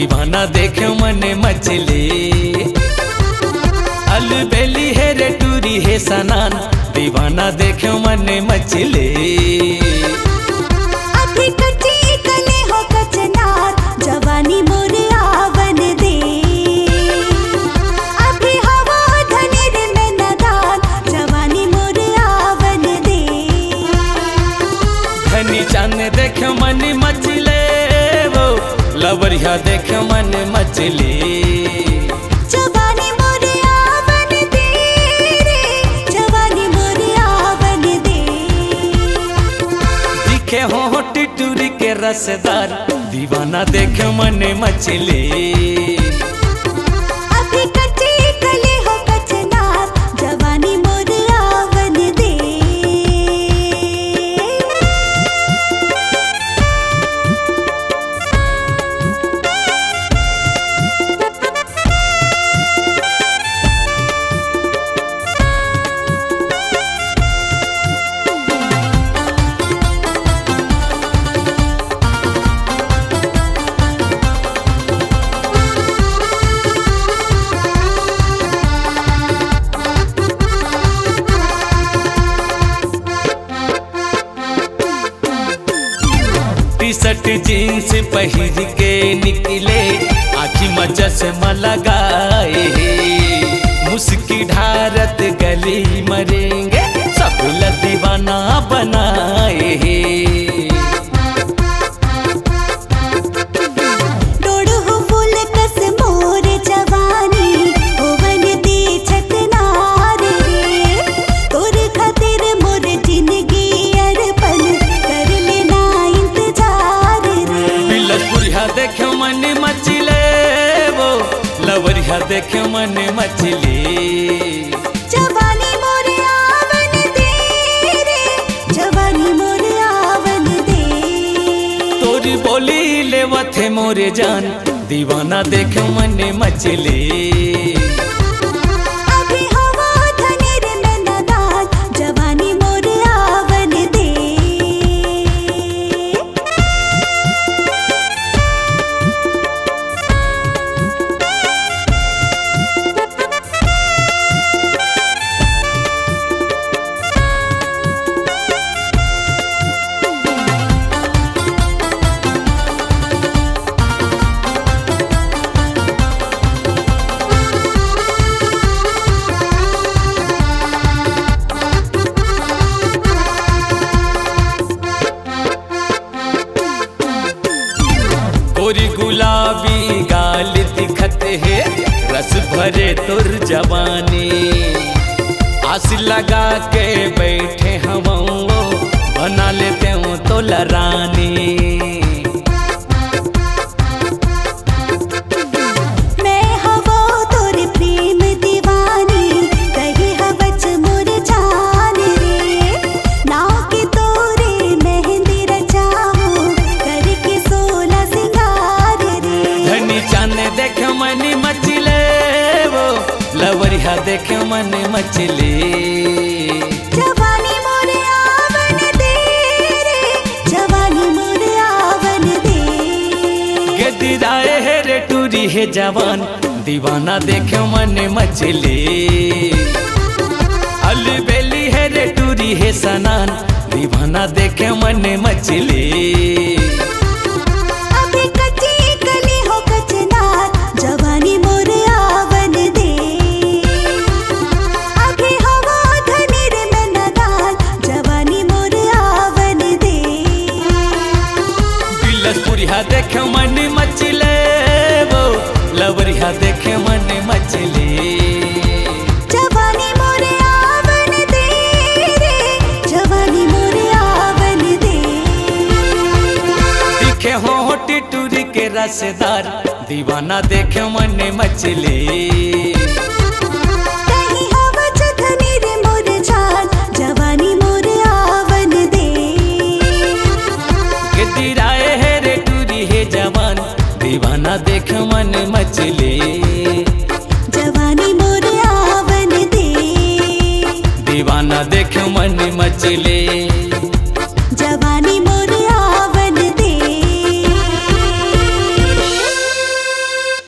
दीवाना देखे मन मचले। अलबेली है रे टूरी है सनान, दीवाना देखे मन मचले। अभी कच्ची कले हो कचनार, जवानी मोर आवन दे। अभी हवा धनेर में नदान, जवानी मोर आवन दे। धनी चांद देखे मन मचले, वो लवरिया देखे मन मचले। जवानी मोर आवन दे रे, जवानी मोर आवन दे। दिखे हो टिटूरी के रसदार, दीवाना देखे मन मचले। अभी कच्ची कले हो कचनार, जवानी मोर आवन दे। टी-शर्ट जीन्स पहिर के निकले, आखी में चश्मा लगाए। मुस्की ढारत गली मरेंगे, सब दीवाना बनाए। डोड़ हो फूल कस मोर जवानी, होवन दे छतनार रे। तोर खातिर मोर जिंदगी अरपन, कर लेना इंतजार रे। बिलसपुरिया देखे मन मचले, वो लवरिया देखे मन मचले। जवानी मोर आवन दे रे, जवानी मोर आवन दे। तोरी बोली लेवथे मोरे जान, दीवाना देखे मन मचले। अभी हवा धनेर में नदान, जवानी मोर आवन दे। गोरी गुलाबी गाल दिखत है, रस भरे तुर जवानी। आस लगा के बैठे हम वो, बना लेते हूँ तो लरानी। मैं हवा तोर प्रेम दीवानी, कही हवच मोर जान रे। नाव के तोरे मेहंदी रचाऊं, करके 16 सिंगार रे। धनी चांद देखे मन मचले, वो लवरिया देखे मन मचले। जवानी मोर आवन दे रे, जवानी मोर आवन दे। गदिराए है रे टूरी है जवान, दीवाना देखे मन मचले। अलबेली है रे टूरी है सनान, दीवाना देखे मन मचले। अभी कच्ची कली हो कचनार, जवानी मोर आवन दे। अभी हवा धनेर में नदान, जवानी मोर आवन दे। बिलसपुरिया देखे मन मचले, वो लवरिया देखे मन मचले। जवानी मोर आवन दे रे, जवानी मोर आवन दे। दिखे हो टिटूरी के रसदार, दीवाना देखे मन मचले। कहीं हवच धनेर मोर जान, जवानी मोर आवन दे। गदिराए है रे टूरी है जवान, दीवाना देखे मन मचले। जवानी मोर आवन दे। दीवाना देखे मन मचले।